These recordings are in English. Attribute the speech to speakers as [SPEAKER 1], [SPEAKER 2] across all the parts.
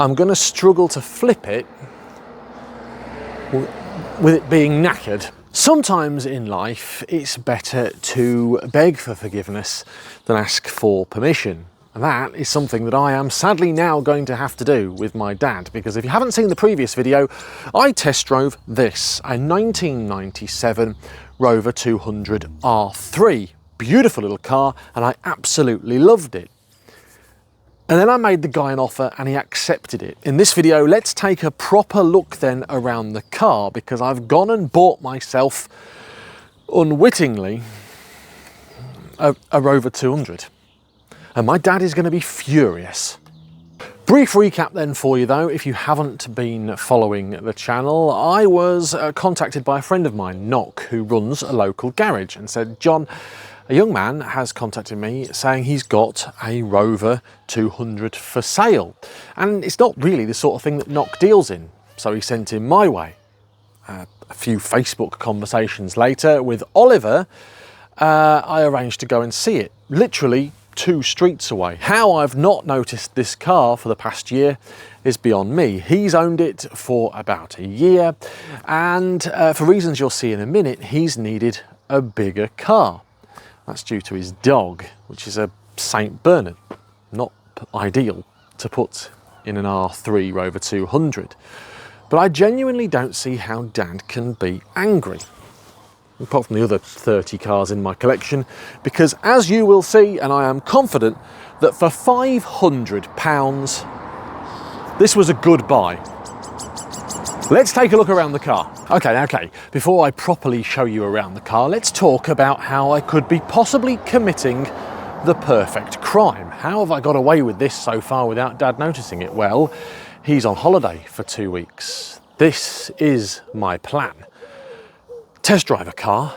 [SPEAKER 1] I'm going to struggle to flip it with it being knackered. Sometimes in life it's better to beg for forgiveness than ask for permission. And that is something that I am sadly now going to have to do with my dad, because if you haven't seen the previous video, I test drove this, a 1997 Rover 200 R3. Beautiful little car, and I absolutely loved it. And then I made the guy an offer and he accepted it. In this video, let's take a proper look then around the car, because I've gone and bought myself, unwittingly, a Rover 200. And my dad is going to be furious. Brief recap then for you though, if you haven't been following the channel. I was contacted by a friend of mine, Knock, who runs a local garage, and said, John, a young man has contacted me saying he's got a Rover 200 for sale. And it's not really the sort of thing that Knock deals in, so he sent him my way. A few Facebook conversations later with Oliver, I arranged to go and see it, literally 2 streets away. How I've not noticed this car for the past year is beyond me. He's owned it for about a year, and for reasons you'll see in a minute, he's needed a bigger car. That's due to his dog, which is a St. Bernard. Not ideal to put in an R3 Rover 200. But I genuinely don't see how Dad can be angry, apart from the other 30 cars in my collection, because as you will see, and I am confident that for £500, this was a good buy. Let's take a look around the car. Okay, before I properly show you around the car, let's talk about how I could be possibly committing the perfect crime. How have I got away with this so far without Dad noticing it? Well, he's on holiday for 2 weeks. This is my plan. Test drive a car,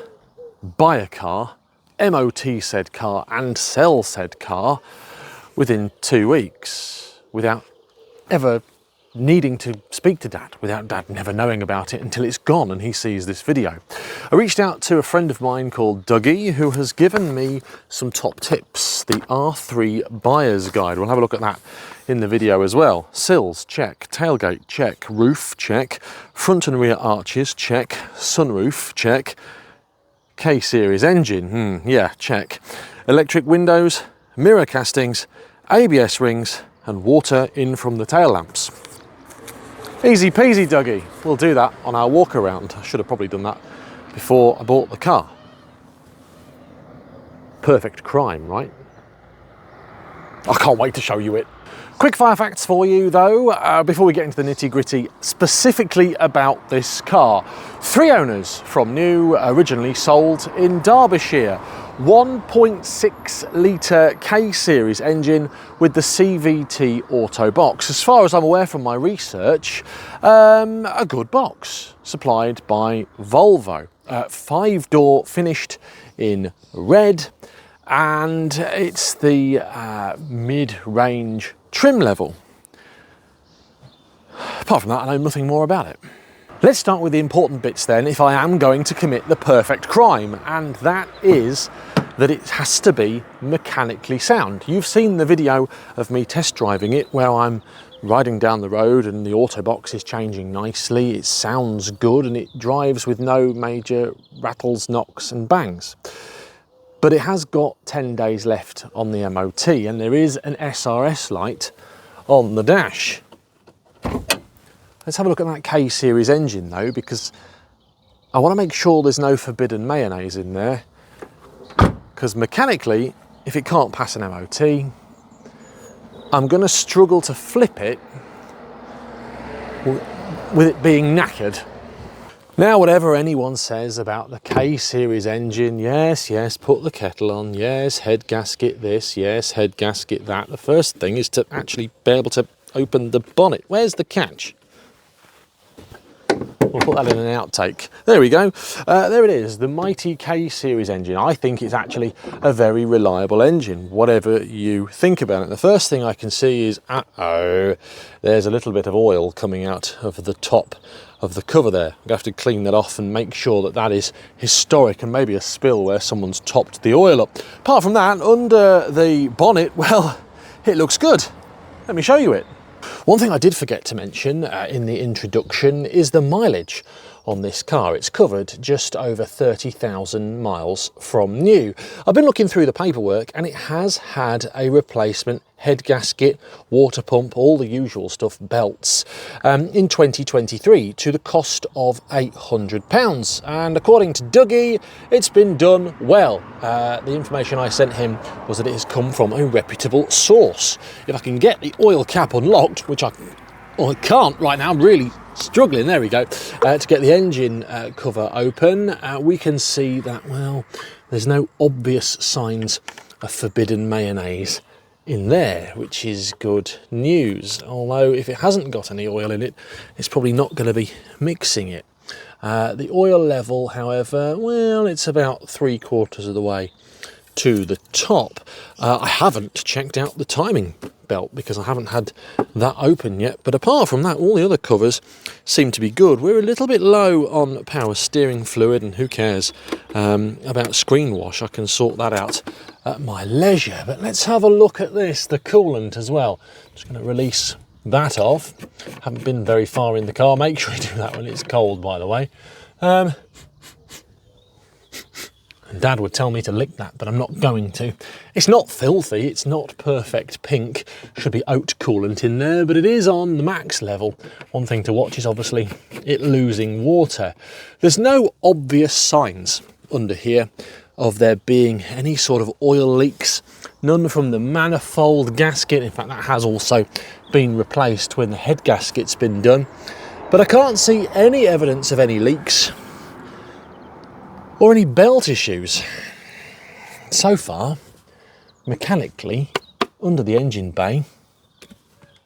[SPEAKER 1] buy a car, MOT said car and sell said car within 2 weeks without ever needing to speak to Dad, without Dad never knowing about it until it's gone and he sees this video. I reached out to a friend of mine called Dougie, who has given me some top tips. The R3 Buyer's Guide. We'll have a look at that in the video as well. Sills, check. Tailgate, check. Roof, check. Front and rear arches, check. Sunroof, check. K-series engine, yeah, check. Electric windows, mirror castings, ABS rings, and water in from the tail lamps. Easy peasy, Dougie. We'll do that on our walk around. I should have probably done that before I bought the car. Perfect crime, right? I can't wait to show you it. Quick fire facts for you though, before we get into the nitty gritty, specifically about this car. 3 owners from new, originally sold in Derbyshire. 1.6 litre K-series engine with the CVT auto box. As far as I'm aware from my research, a good box supplied by Volvo. 5-door finished in red, and it's the mid-range trim level. Apart from that, I know nothing more about it. Let's start with the important bits then, if I am going to commit the perfect crime, and that is that it has to be mechanically sound. You've seen the video of me test driving it where I'm riding down the road and the auto box is changing nicely, it sounds good, and it drives with no major rattles, knocks and bangs. But it has got 10 days left on the MOT, and there is an SRS light on the dash. Let's have a look at that K-series engine though, because I want to make sure there's no forbidden mayonnaise in there, because mechanically, if it can't pass an MOT, I'm going to struggle to flip it with it being knackered. Now, whatever anyone says about the K-series engine, yes, put the kettle on, yes, head gasket this, yes, head gasket that. The first thing is to actually be able to open the bonnet. Where's the catch? We'll put that in an outtake. There we go. There it is, the mighty K-series engine. I think it's actually a very reliable engine, whatever you think about it. The first thing I can see is, there's a little bit of oil coming out of the top of the cover there. I'm going to have to clean that off and make sure that that is historic and maybe a spill where someone's topped the oil up. Apart from that, under the bonnet, well, it looks good. Let me show you it. One thing I did forget to mention in the introduction is the mileage on this car. It's covered just over 30,000 miles from new. I've been looking through the paperwork and it has had a replacement head gasket, water pump, all the usual stuff, belts, in 2023 to the cost of £800. And according to Dougie, it's been done well. The information I sent him was that it has come from a reputable source. If I can get the oil cap unlocked, which I can't right now, I'm really struggling, there we go, to get the engine cover open, we can see that, well, there's no obvious signs of forbidden mayonnaise in there, which is good news. Although if it hasn't got any oil in it, it's probably not going to be mixing it. The oil level, however, well, it's about 3/4 of the way to the top. I haven't checked out the timing belt because I haven't had that open yet, but apart from that, all the other covers seem to be good. We're a little bit low on power steering fluid, and who cares about screen wash? I can sort that out at my leisure. But let's have a look at this, the coolant as well. Just going to release that off. Haven't been very far in the car. Make sure you do that when it's cold, by the way. Dad would tell me to lick that, but I'm not going to. It's not filthy, it's not perfect pink. Should be oat coolant in there, but it is on the max level. One thing to watch is obviously it losing water. There's no obvious signs under here of there being any sort of oil leaks. None from the manifold gasket. In fact, that has also been replaced when the head gasket's been done. But I can't see any evidence of any leaks or any belt issues. So far, mechanically, under the engine bay,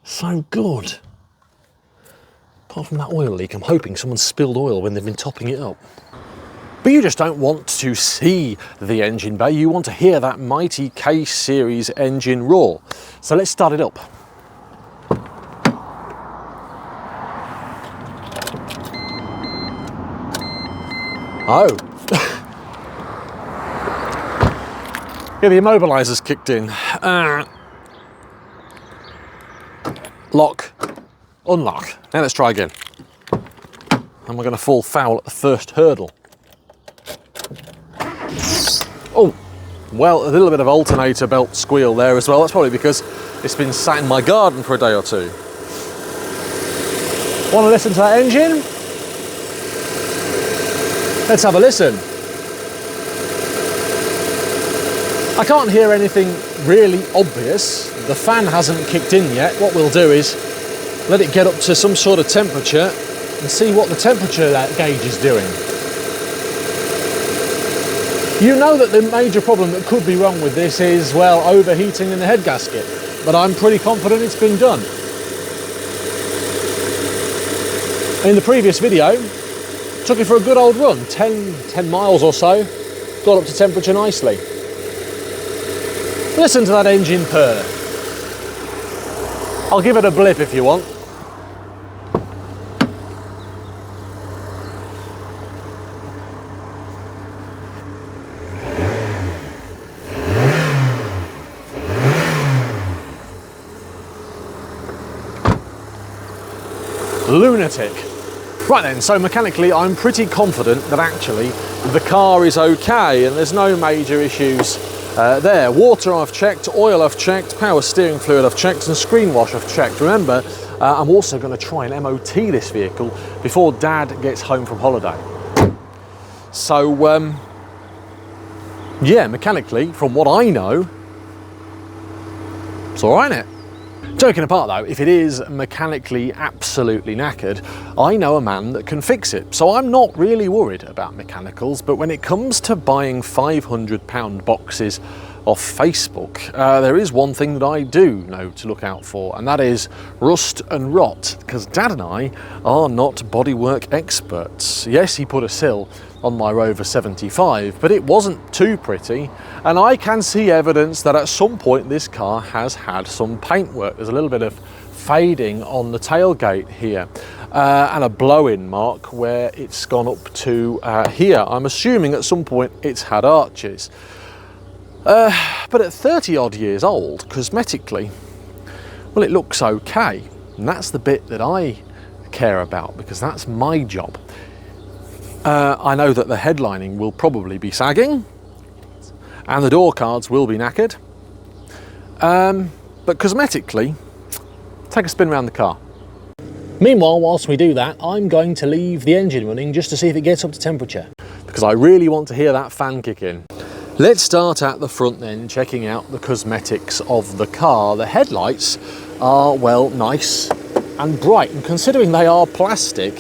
[SPEAKER 1] so good. Apart from that oil leak, I'm hoping someone spilled oil when they've been topping it up. But you just don't want to see the engine bay, you want to hear that mighty K-Series engine roar. So let's start it up. Oh. Yeah, the immobilizer's kicked in. Lock, unlock. Now let's try again. And we're going to fall foul at the first hurdle. Oh, well, a little bit of alternator belt squeal there as well. That's probably because it's been sat in my garden for a day or two. Want to listen to that engine? Let's have a listen. I can't hear anything really obvious. The fan hasn't kicked in yet. What we'll do is let it get up to some sort of temperature and see what the temperature gauge is doing. You know that the major problem that could be wrong with this is, well, overheating in the head gasket, but I'm pretty confident it's been done. In the previous video, took it for a good old run, 10 miles or so, got up to temperature nicely. Listen to that engine purr. I'll give it a blip if you want. Lunatic. Right then, so mechanically I'm pretty confident that actually the car is okay and there's no major issues there. Water I've checked, oil I've checked, power steering fluid I've checked, and screen wash I've checked. Remember, I'm also going to try and MOT this vehicle before Dad gets home from holiday. So, yeah, mechanically, from what I know, it's all right, isn't it? Joking apart though, if it is mechanically absolutely knackered, I know a man that can fix it. So I'm not really worried about mechanicals, but when it comes to buying £500 boxes off Facebook, there is one thing that I do know to look out for, and that is rust and rot, because Dad and I are not bodywork experts. Yes, he put a sill on my Rover 75, but it wasn't too pretty, and I can see evidence that at some point this car has had some paintwork. There's a little bit of fading on the tailgate here, and a blow-in mark where it's gone up to here. I'm assuming at some point it's had arches. But at 30 odd years old, cosmetically, well, it looks okay. And that's the bit that I care about, because that's my job. I know that the headlining will probably be sagging and the door cards will be knackered, but cosmetically, take a spin around the car. Meanwhile, whilst we do that, I'm going to leave the engine running just to see if it gets up to temperature, because I really want to hear that fan kick in. Let's start at the front then, checking out the cosmetics of the car. The headlights are, well, nice and bright, and considering they are plastic,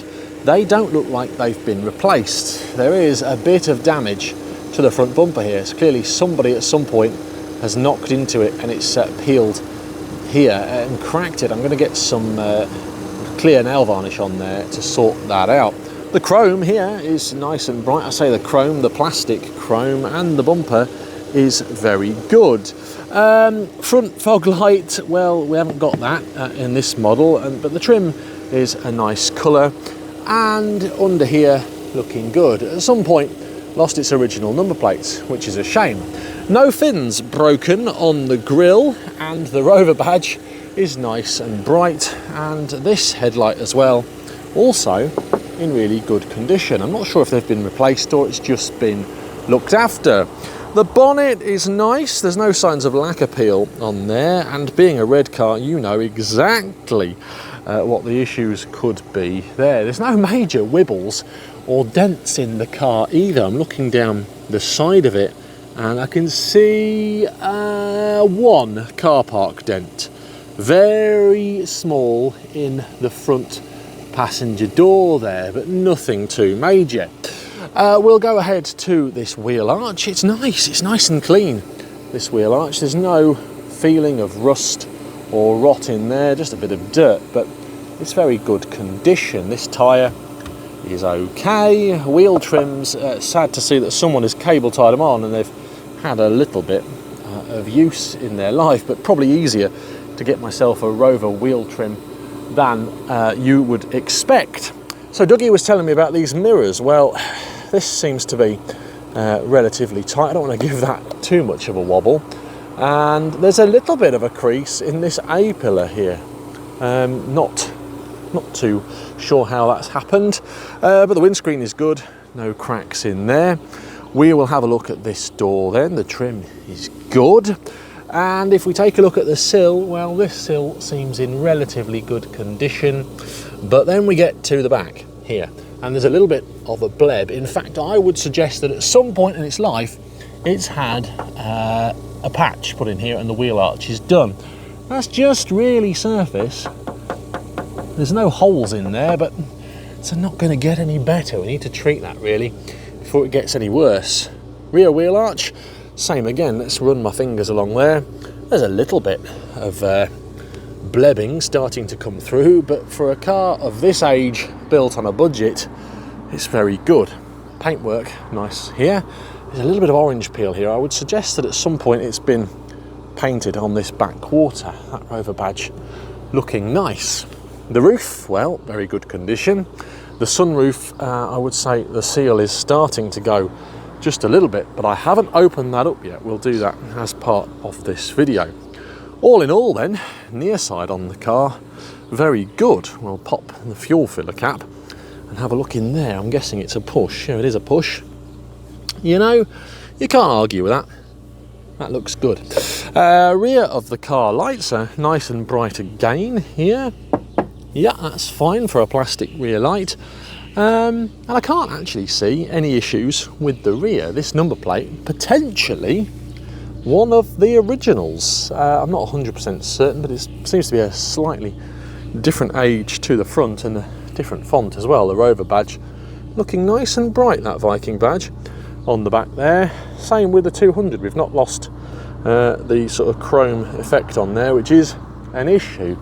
[SPEAKER 1] they don't look like they've been replaced. There is a bit of damage to the front bumper here. So clearly somebody at some point has knocked into it and it's peeled here and cracked it. I'm going to get some clear nail varnish on there to sort that out. The chrome here is nice and bright. I say the chrome, the plastic chrome, and the bumper is very good. Front fog light, well, we haven't got that in this model, but the trim is a nice colour, and under here looking good. At some point lost its original number plates, which is a shame. No fins broken on the grille, and the Rover badge is nice and bright, and this headlight as well, also in really good condition. I'm not sure if they've been replaced or it's just been looked after. The bonnet is nice, there's no signs of lacquer peel on there, and being a red car, you know exactly what the issues could be there. There's no major wibbles or dents in the car either. I'm looking down the side of it and I can see one car park dent, very small in the front passenger door there, but nothing too major. We'll go ahead to this wheel arch. It's nice and clean, this wheel arch. There's no feeling of rust or rot in there, just a bit of dirt, but it's very good condition. This tyre is okay. Wheel trims, sad to see that someone has cable tied them on and they've had a little bit of use in their life, but probably easier to get myself a Rover wheel trim than you would expect. So Dougie was telling me about these mirrors. Well, this seems to be relatively tight. I don't want to give that too much of a wobble. And there's a little bit of a crease in this A-pillar here. Not too sure how that's happened, but the windscreen is good, no cracks in there. We will have a look at this door then. The trim is good. And if we take a look at the sill, well, this sill seems in relatively good condition, but then we get to the back here and there's a little bit of a bleb. In fact, I would suggest that at some point in its life it's had a patch put in here and the wheel arch is done. That's just really surface. There's no holes in there, but it's not going to get any better. We need to treat that really before it gets any worse. Rear wheel arch, same again. Let's run my fingers along there. There's a little bit of blebbing starting to come through, but for a car of this age built on a budget, it's very good. Paintwork nice here. There's a little bit of orange peel here. I would suggest that at some point it's been painted on this back quarter. That Rover badge looking nice. The roof, well, very good condition. The sunroof, I would say the seal is starting to go just a little bit, but I haven't opened that up yet. We'll do that as part of this video. All in all then, near side on the car, very good. We'll pop the fuel filler cap and have a look in there. I'm guessing it's a push. Yeah, it is a push. You know, you can't argue with that. That looks good. Rear of the car lights are nice and bright again here. Yeah, that's fine for a plastic rear light. And I can't actually see any issues with the rear. This number plate, potentially one of the originals. I'm not 100% certain, but it seems to be a slightly different age to the front and a different font as well. The Rover badge looking nice and bright, that Viking badge on the back there. Same with the 200. We've not lost the sort of chrome effect on there, which is an issue.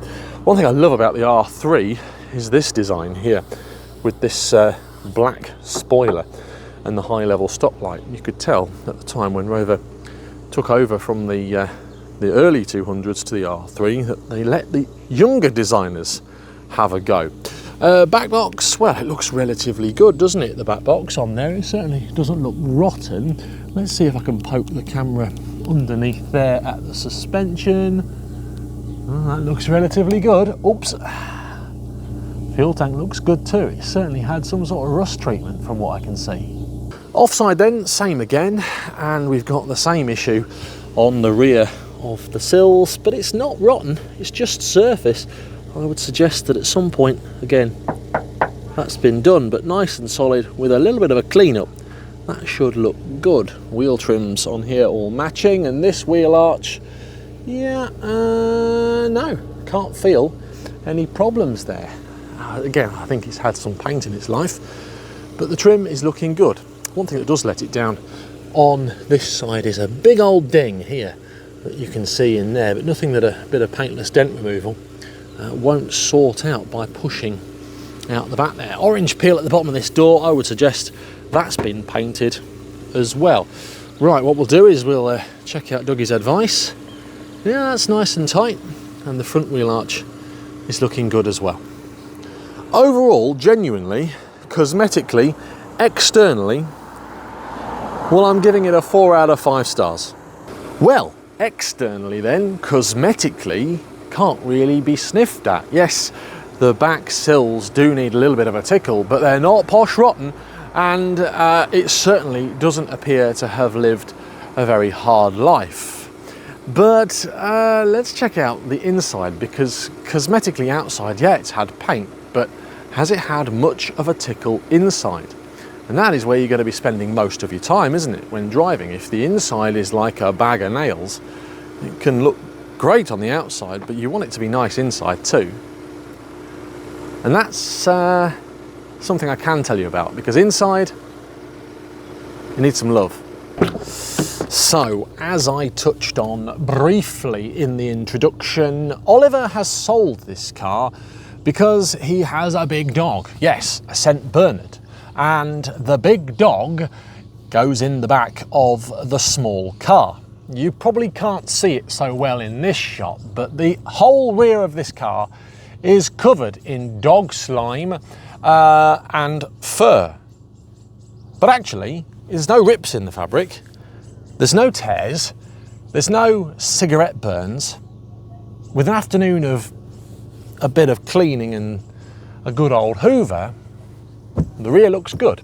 [SPEAKER 1] One thing I love about the R3 is this design here with this black spoiler and the high level stoplight. You could tell at the time when Rover took over from the early 200s to the R3 that they let the younger designers have a go. Back box, well, it looks relatively good, doesn't it? The back box on there, it certainly doesn't look rotten. Let's see if I can poke the camera underneath there at the suspension. Well, that looks relatively good. Oops. Fuel tank looks good too. It certainly had some sort of rust treatment from what I can see. Offside then, same again, and we've got the same issue on the rear of the sills, but it's not rotten, it's just surface. I would suggest that at some point, again, that's been done, but nice and solid with a little bit of a clean-up. That should look good. Wheel trims on here all matching, and this wheel arch, yeah, no, can't feel any problems there. Again, I think it's had some paint in its life, but the trim is looking good. One thing that does let it down on this side is a big old ding here that you can see in there, but nothing that a bit of paintless dent removal won't sort out by pushing out the back there. Orange peel at the bottom of this door, I would suggest that's been painted as well. Right, what we'll do is we'll check out Dougie's advice. Yeah, that's nice and tight, and the front wheel arch is looking good as well. Overall, genuinely, cosmetically, externally, well, I'm giving it a 4 out of 5 stars. Well, externally then, cosmetically, can't really be sniffed at. Yes, the back sills do need a little bit of a tickle, but they're not posh rotten, and it certainly doesn't appear to have lived a very hard life. But let's check out the inside, because cosmetically outside, yeah, it's had paint, but has it had much of a tickle inside? And that is where you're going to be spending most of your time, isn't it, when driving? If the inside is like a bag of nails, it can look great on the outside, but you want it to be nice inside too. And that's something I can tell you about, because inside, you need some love. So, as I touched on briefly in the introduction, Oliver has sold this car because he has a big dog. Yes, a St. Bernard. And the big dog goes in the back of the small car. You probably can't see it so well in this shot, but the whole rear of this car is covered in dog slime and fur. But actually, there's no rips in the fabric, there's no tears, there's no cigarette burns. With an afternoon of a bit of cleaning and a good old hoover, the rear looks good.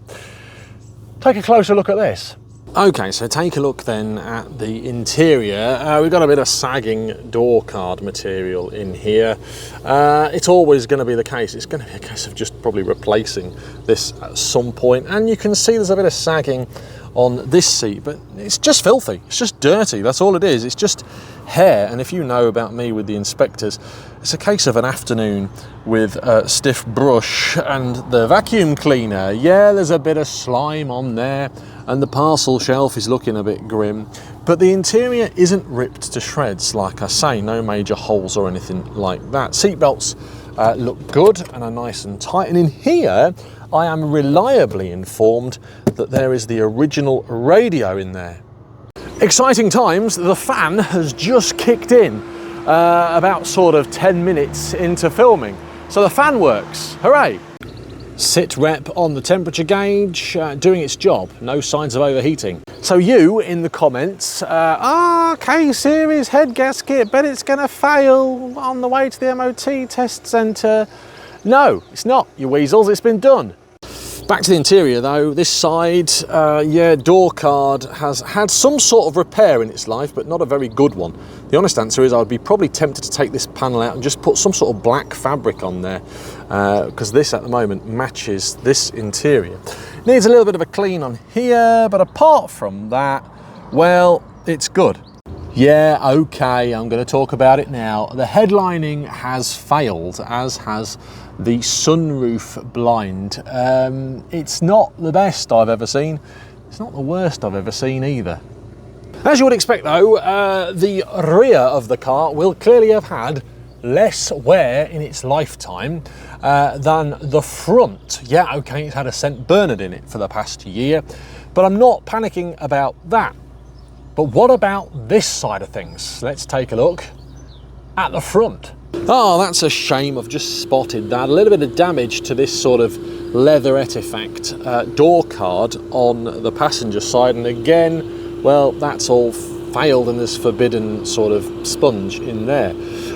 [SPEAKER 1] Take a closer look at this. Okay, so take a look then at the interior. We've got a bit of sagging door card material in here. It's always going to be the case. It's going to be a case of just probably replacing this at some point. And you can see there's a bit of sagging on this seat, but it's just filthy. It's just dirty. That's all it is. It's just hair. And if you know about me with the inspectors, it's a case of an afternoon with a stiff brush and the vacuum cleaner. Yeah, there's a bit of slime on there, and the parcel shelf is looking a bit grim, but the interior isn't ripped to shreds, like I say, no major holes or anything like that. Seatbelts look good and are nice and tight, and in here I am reliably informed that there is the original radio in there. Exciting times, the fan has just kicked in about sort of 10 minutes into filming, so the fan works, hooray! Sit rep on the temperature gauge, doing its job, no signs of overheating. So you, in the comments, K-series head gasket, bet it's gonna fail on the way to the MOT test centre. No, it's not, you weasels, it's been done. Back to the interior though, this side, yeah, door card has had some sort of repair in its life, but not a very good one. The honest answer is I would be probably tempted to take this panel out and just put some sort of black fabric on there, because this at the moment matches this interior. Needs a little bit of a clean on here, but apart from that, well, it's good. Yeah, okay, I'm going to talk about it now. The headlining has failed, as has the sunroof blind. It's not the best I've ever seen. It's not the worst I've ever seen either. As you would expect though, the rear of the car will clearly have had less wear in its lifetime than the front. Yeah, okay, it's had a St. Bernard in it for the past year, but I'm not panicking about that. But what about this side of things? Let's take a look at the front. Oh, that's a shame. I've just spotted that. A little bit of damage to this sort of leatherette effect door card on the passenger side. And again, well, that's all failed and there's forbidden sort of sponge in there.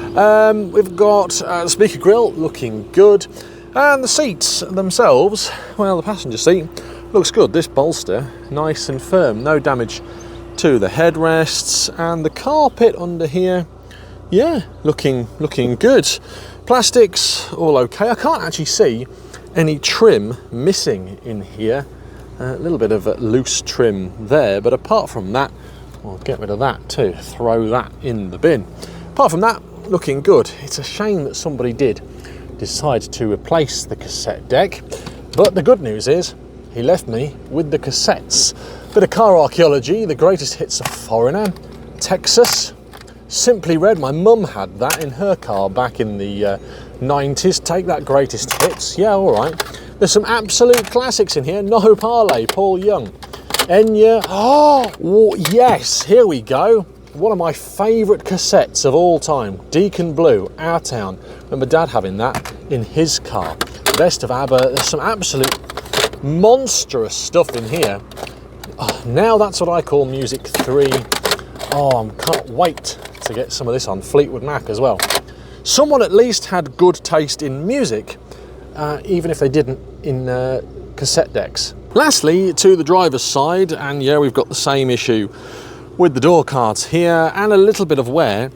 [SPEAKER 1] We've got the speaker grille looking good, and the seats themselves, well, the passenger seat looks good. This bolster, nice and firm, no damage to the headrests, and the carpet under here, yeah, looking good. Plastics, all okay. I can't actually see any trim missing in here. A little bit of a loose trim there, but apart from that, we'll get rid of that too, throw that in the bin. Apart from that, looking good. It's a shame that somebody did decide to replace the cassette deck, but the good news is he left me with the cassettes. Bit of car archaeology, the greatest hits of Foreigner, Texas, Simply Red. My mum had that in her car back in the 90s. Take that, greatest hits. Yeah, all right. There's some absolute classics in here. No Parley, Paul Young. Enya. Oh, yes, here we go. One of my favourite cassettes of all time. Deacon Blue, Our Town. Remember Dad having that in his car. Best of ABBA. There's some absolute monstrous stuff in here. Oh, now that's what I call music 3. Oh, I can't wait to get some of this on Fleetwood Mac as well. Someone at least had good taste in music, even if they didn't in cassette decks. Lastly, to the driver's side, and yeah, we've got the same issue with the door cards here, and a little bit of wear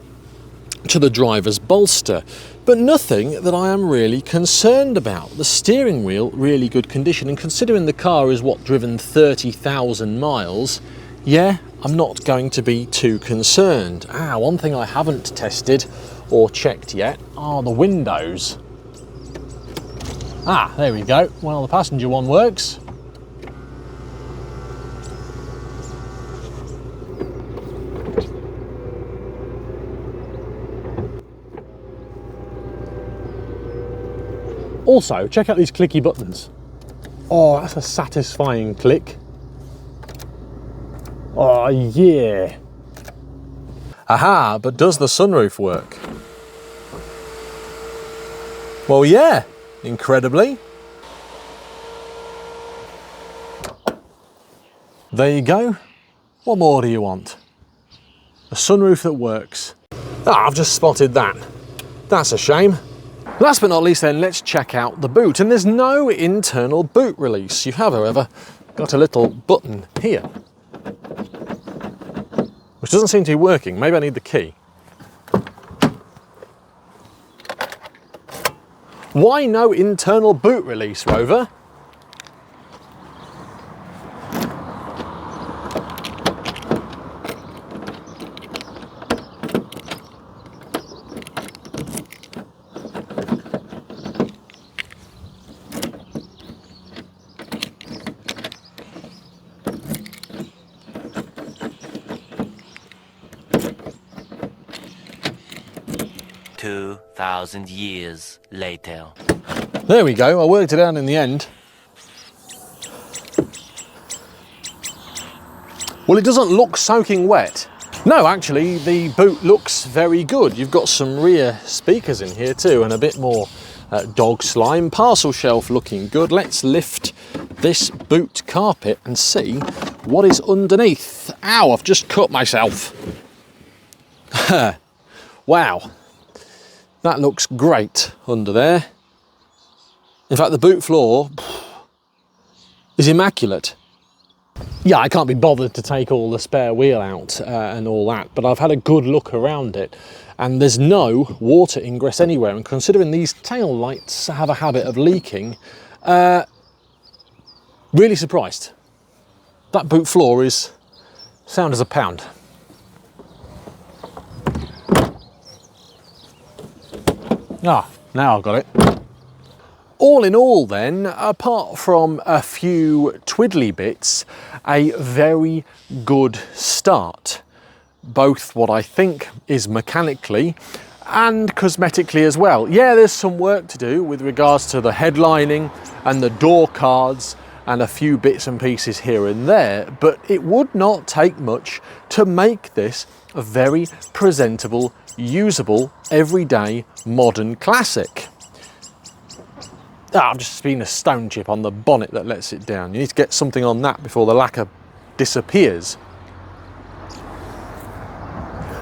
[SPEAKER 1] to the driver's bolster, but nothing that I am really concerned about. The steering wheel, really good condition, and considering the car is driven 30,000 miles, yeah, I'm not going to be too concerned. One thing I haven't tested or checked yet are the windows. There we go. Well, the passenger one works. Also, check out these clicky buttons. Oh, that's a satisfying click. Oh, yeah. Aha, but does the sunroof work? Well, yeah, incredibly. There you go. What more do you want? A sunroof that works. I've just spotted that. That's a shame. Last but not least then, let's check out the boot. And there's no internal boot release. You have, however, got a little button here, which doesn't seem to be working. Maybe I need the key. Why no internal boot release, Rover?
[SPEAKER 2] "2,000 years later."
[SPEAKER 1] There we go, I worked it out in the end. Well, it doesn't look soaking wet. No, actually, the boot looks very good. You've got some rear speakers in here too, and a bit more dog slime. Parcel shelf looking good. Let's lift this boot carpet and see what is underneath. Ow, I've just cut myself. Wow. That looks great under there. In fact, the boot floor is immaculate. Yeah, I can't be bothered to take all the spare wheel out and all that, but I've had a good look around it, and there's no water ingress anywhere. And considering these tail lights have a habit of leaking, really surprised. That boot floor is sound as a pound. Now I've got it. All in all then, apart from a few twiddly bits, a very good start. Both what I think is mechanically and cosmetically as well. Yeah, there's some work to do with regards to the headlining and the door cards and a few bits and pieces here and there, but it would not take much to make this a very presentable, usable, everyday, modern classic. I've just been a stone chip on the bonnet that lets it down. You need to get something on that before the lacquer disappears.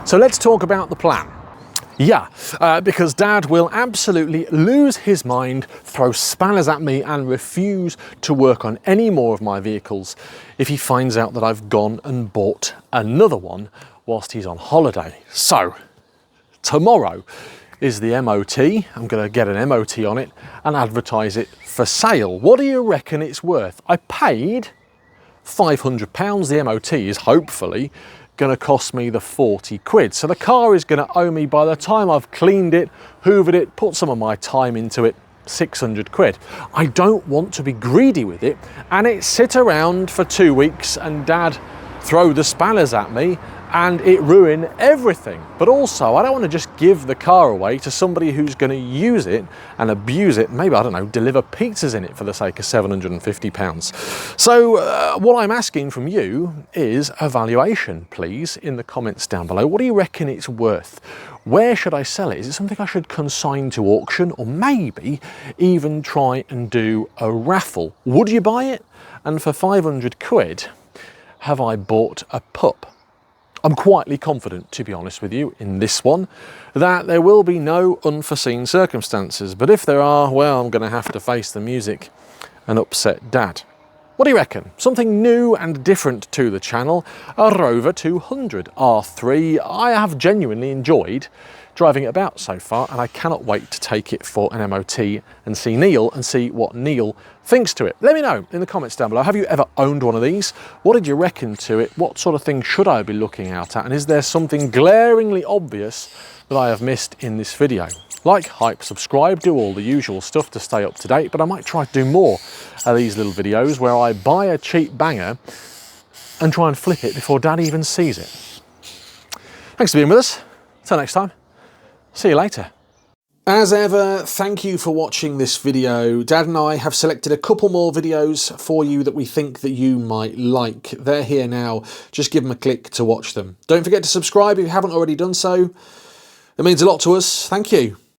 [SPEAKER 1] So let's talk about the plan. Yeah, because Dad will absolutely lose his mind, throw spanners at me and refuse to work on any more of my vehicles if he finds out that I've gone and bought another one whilst he's on holiday. So, tomorrow is the MOT. I'm going to get an MOT on it and advertise it for sale. What do you reckon it's worth? I paid £500. The MOT is hopefully going to cost me the 40 quid. So the car is going to owe me, by the time I've cleaned it, hoovered it, put some of my time into it, 600 quid. I don't want to be greedy with it and it sit around for 2 weeks and Dad throw the spanners at me and it ruin everything. But also, I don't want to just give the car away to somebody who's going to use it and abuse it, maybe, I don't know, deliver pizzas in it for the sake of £750. So what I'm asking from you is a valuation, please, in the comments down below. What do you reckon it's worth? Where should I sell it? Is it something I should consign to auction, or maybe even try and do a raffle? Would you buy it? And for 500 quid, have I bought a pup? I'm quietly confident, to be honest with you, in this one, that there will be no unforeseen circumstances. But if there are, well, I'm going to have to face the music and upset Dad. What do you reckon? Something new and different to the channel, a Rover 200 R3. I have genuinely enjoyed driving it about so far, and I cannot wait to take it for an MOT and see Neil and see what Neil thinks to it. Let me know in the comments down below. Have you ever owned one of these? What did you reckon to it? What sort of thing should I be looking out at? And is there something glaringly obvious that I have missed in this video? Like, hype, subscribe, do all the usual stuff to stay up to date, but I might try to do more of these little videos where I buy a cheap banger and try and flip it before Dad even sees it. Thanks for being with us. Till next time. See you later. As ever, thank you for watching this video. Dad and I have selected a couple more videos for you that we think that you might like. They're here now. Just give them a click to watch them. Don't forget to subscribe if you haven't already done so. It means a lot to us. Thank you.